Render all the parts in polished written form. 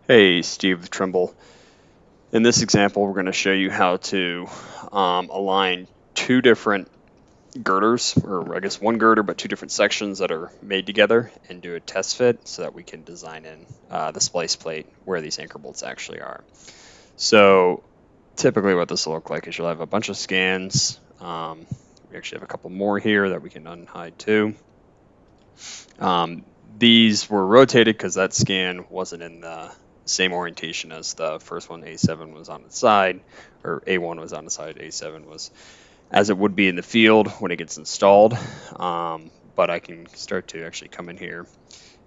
Hey, Steve with Trimble. In this example, we're going to show you how to align two different girders, or I guess one girder, but two different sections that are made together, and do a test fit so that we can design in the splice plate where these anchor bolts actually are. So typically what this will look like is you'll have a bunch of scans. We actually have a couple more here that we can unhide too. These were rotated because that scan wasn't in the same orientation as the first one. A7 was on its side, or A1 was on the side, A7 was as it would be in the field when it gets installed. But I can start to actually come in here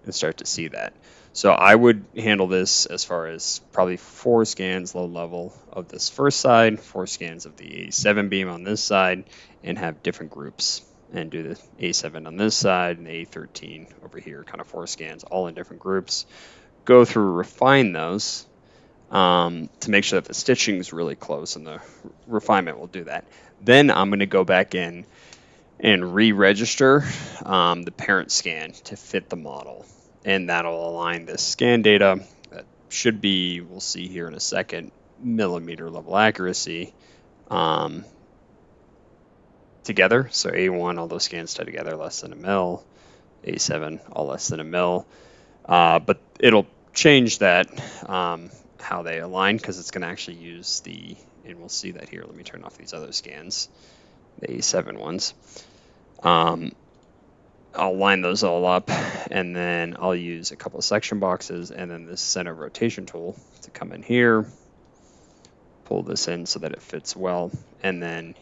and start to see that. So I would handle this as far as probably 4 scans low level of this first side, 4 scans of the A7 beam on this side, and have different groups, and do the A7 on this side and the A13 over here, kind of 4 scans all in different groups. Go through, refine those to make sure that the stitching is really close, and the refinement will do that. Then I'm going to go back in and re-register the parent scan to fit the model, and that'll align this scan data that should be, we'll see here in a second, millimeter level accuracy together. So A1, all those scans tie together less than a mil, A7 all less than a mil, but it'll change that how they align, because it's going to actually use the, and we'll see that here. Let me turn off these other scans, the A7 ones. I'll line those all up, and then I'll use a couple of section boxes and then this center rotation tool to come in here, pull this in so that it fits well, and then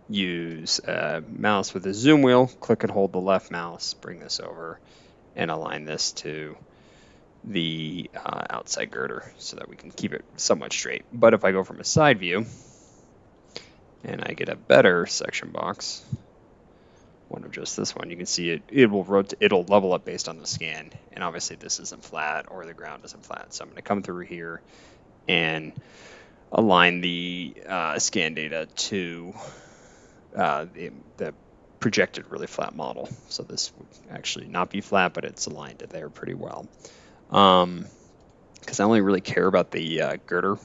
use a mouse with a zoom wheel, click and hold the left mouse, bring this over, and align this to the outside girder so that we can keep it somewhat straight. But if I go from a side view and I get a better section box, one of just this one, you can see it will rotate, it'll level up based on the scan, and obviously this isn't flat or the ground isn't flat. So I'm going to come through here and align the scan data to the projected really flat model. So this would actually not be flat, but it's aligned to there pretty well. Because I only really care about the girder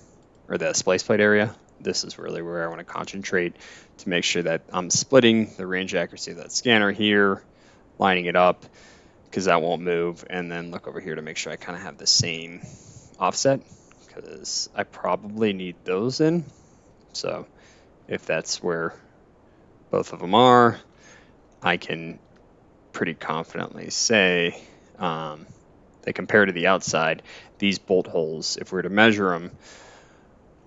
or the splice plate area. This is really where I want to concentrate to make sure that I'm splitting the range accuracy of that scanner here, lining it up, because that won't move, and then look over here to make sure I kind of have the same offset, because I probably need those in. So if that's where both of them are, I can pretty confidently say they compare to the outside. These bolt holes, if we were to measure them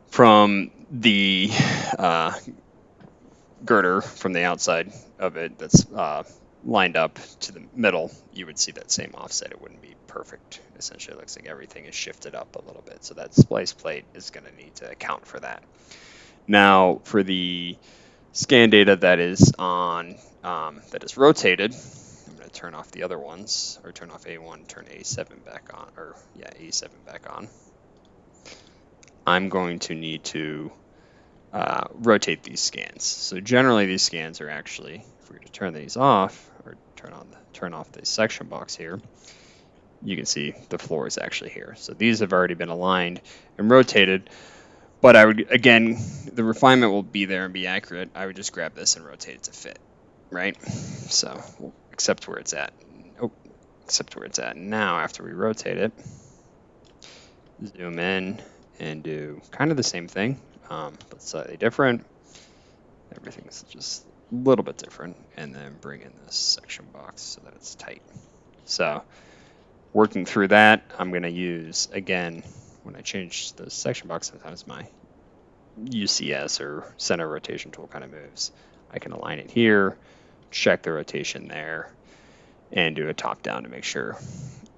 from the girder from the outside of it that's lined up to the middle, you would see that same offset. It wouldn't be perfect. Essentially, it looks like everything is shifted up a little bit. So that splice plate is going to need to account for that. Now, for the scan data that is on that is rotated, I'm going to turn off the other ones, or turn off A1, turn A7 back on, or yeah, A7 back on. I'm going to need to rotate these scans. So generally these scans are actually, if we were to turn these off, or turn off the section box here, you can see the floor is actually here. So these have already been aligned and rotated, but I would, again, the refinement will be there and be accurate. I would just grab this and rotate it to fit, right? So we'll accept where it's at. Oh, accept where it's at. Now after we rotate it, zoom in and do kind of the same thing, but slightly different. Everything's just a little bit different, and then bring in this section box so that it's tight. So working through that, I'm going to use, again, when I change the section box, sometimes my UCS or center rotation tool kind of moves. I can align it here, check the rotation there, and do a top down to make sure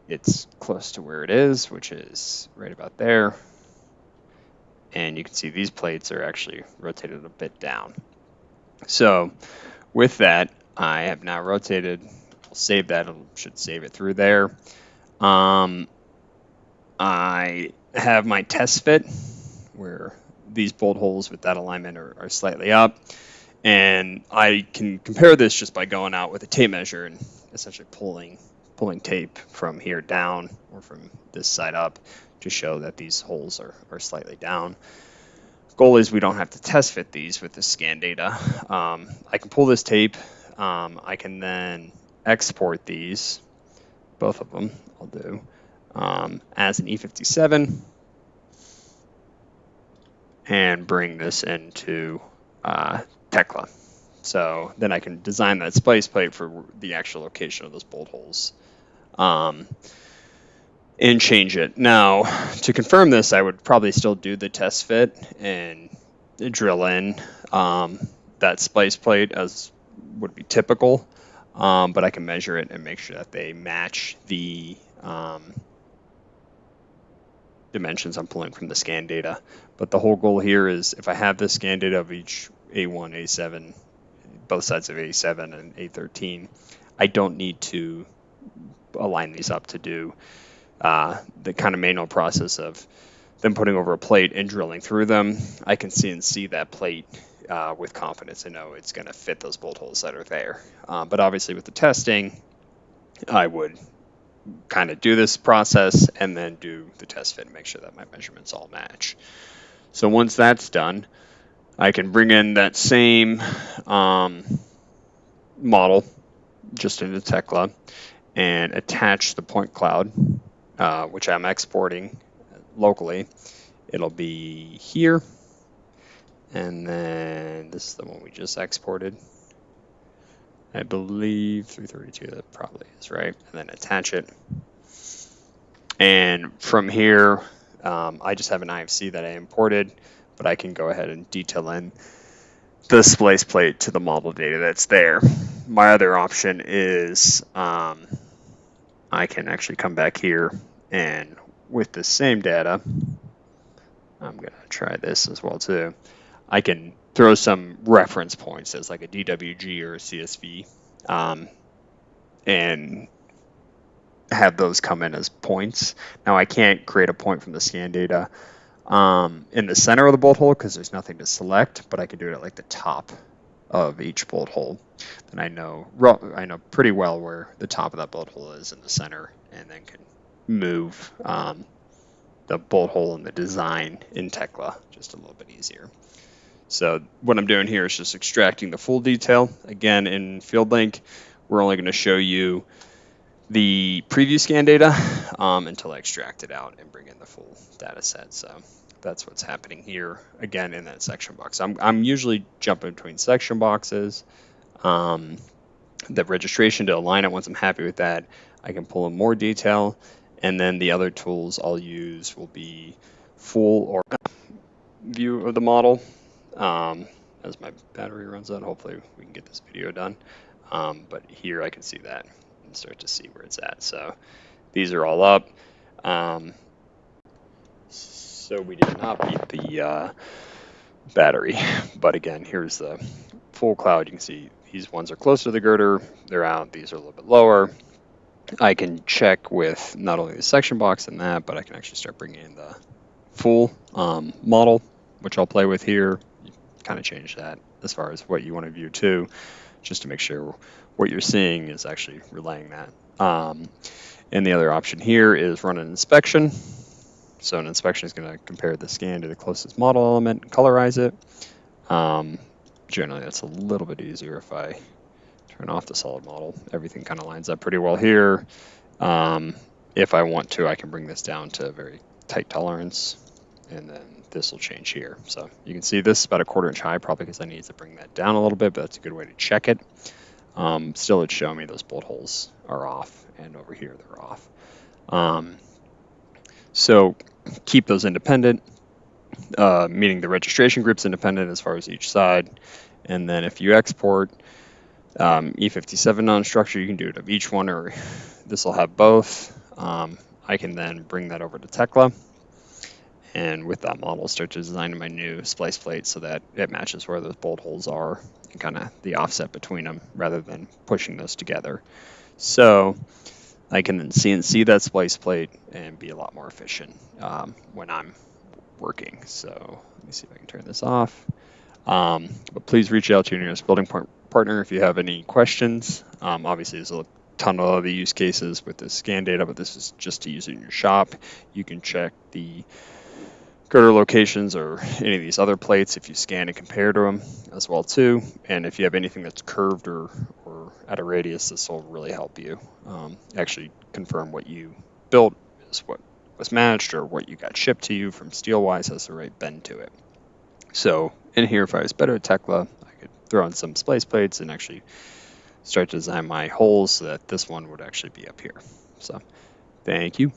it's close to where it is, which is right about there. And you can see these plates are actually rotated a bit down. So with that, I have now rotated. I'll save that. It should save it through there. I have my test fit where these bolt holes with that alignment are slightly up. And I can compare this just by going out with a tape measure and essentially pulling pulling tape from here down or from this side up to show that these holes are slightly down. Goal is we don't have to test fit these with the scan data. I can pull this tape. I can then export these, both of them I'll do, as an E57 and bring this into Tekla. So then I can design that splice plate for the actual location of those bolt holes and change it. Now, to confirm this, I would probably still do the test fit and drill in that splice plate as would be typical, but I can measure it and make sure that they match the dimensions I'm pulling from the scan data. But the whole goal here is if I have the scan data of each A1, A7, both sides of A7 and A13, I don't need to align these up to do the kind of manual process of them putting over a plate and drilling through them. I can see that plate with confidence and know it's going to fit those bolt holes that are there. But obviously with the testing, I would kind of do this process and then do the test fit and make sure that my measurements all match. So once that's done, I can bring in that same model just into Tekla and attach the point cloud, which I'm exporting locally. It'll be here, and then this is the one we just exported. I believe 332, that probably is right. And then attach it. And from here, I just have an IFC that I imported, but I can go ahead and detail in the splice plate to the model data that's there. My other option is I can actually come back here and with the same data, I'm going to try this as well too. I can throw some reference points as like a DWG or a CSV and have those come in as points. Now I can't create a point from the scan data in the center of the bolt hole because there's nothing to select, but I can do it at like the top of each bolt hole. Then I know pretty well where the top of that bolt hole is in the center, and then can move the bolt hole and the design in Tekla just a little bit easier. So what I'm doing here is just extracting the full detail. Again, in FieldLink, we're only going to show you the preview scan data until I extract it out and bring in the full data set. So that's what's happening here, again, in that section box. I'm usually jumping between section boxes. The registration to align it, once I'm happy with that, I can pull in more detail. And then the other tools I'll use will be full or view of the model. As my battery runs out, hopefully we can get this video done. But here I can see that and start to see where it's at. So these are all up. So we did not beat the battery, but again, here's the full cloud. You can see these ones are closer to the girder, they're out, these are a little bit lower. I can check with not only the section box and that, but I can actually start bringing in the full model, which I'll play with here. You kind of change that as far as what you want to view too, just to make sure what you're seeing is actually relaying that. And the other option here is run an inspection. So an inspection is going to compare the scan to the closest model element and colorize it. Generally, that's a little bit easier if I turn off the solid model. Everything kind of lines up pretty well here. If I want to, I can bring this down to a very tight tolerance, and then this will change here. So you can see this is about a 1/4 inch high, probably because I need to bring that down a little bit, but that's a good way to check it. Still, it's showing me those bolt holes are off, and over here they're off. So keep those independent, meaning the registration group's independent as far as each side. And then if you export E57 non-structure, you can do it of each one, or this will have both. I can then bring that over to Tekla, and with that model start to design my new splice plate so that it matches where those bolt holes are and kind of the offset between them rather than pushing those together. So I can then CNC that splice plate and be a lot more efficient when I'm working. So let me see if I can turn this off. But please reach out to your nearest building partner if you have any questions. Obviously, there's a ton of other use cases with the scan data, but this is just to use it in your shop. You can check the girder locations or any of these other plates if you scan and compare to them as well too. And if you have anything that's curved or at a radius, this will really help you actually confirm what you built is what was matched, or what you got shipped to you from Steelwise has the right bend to it. So in here, if I was better at Tekla, I could throw in some splice plates and actually start to design my holes so that this one would actually be up here. So thank you.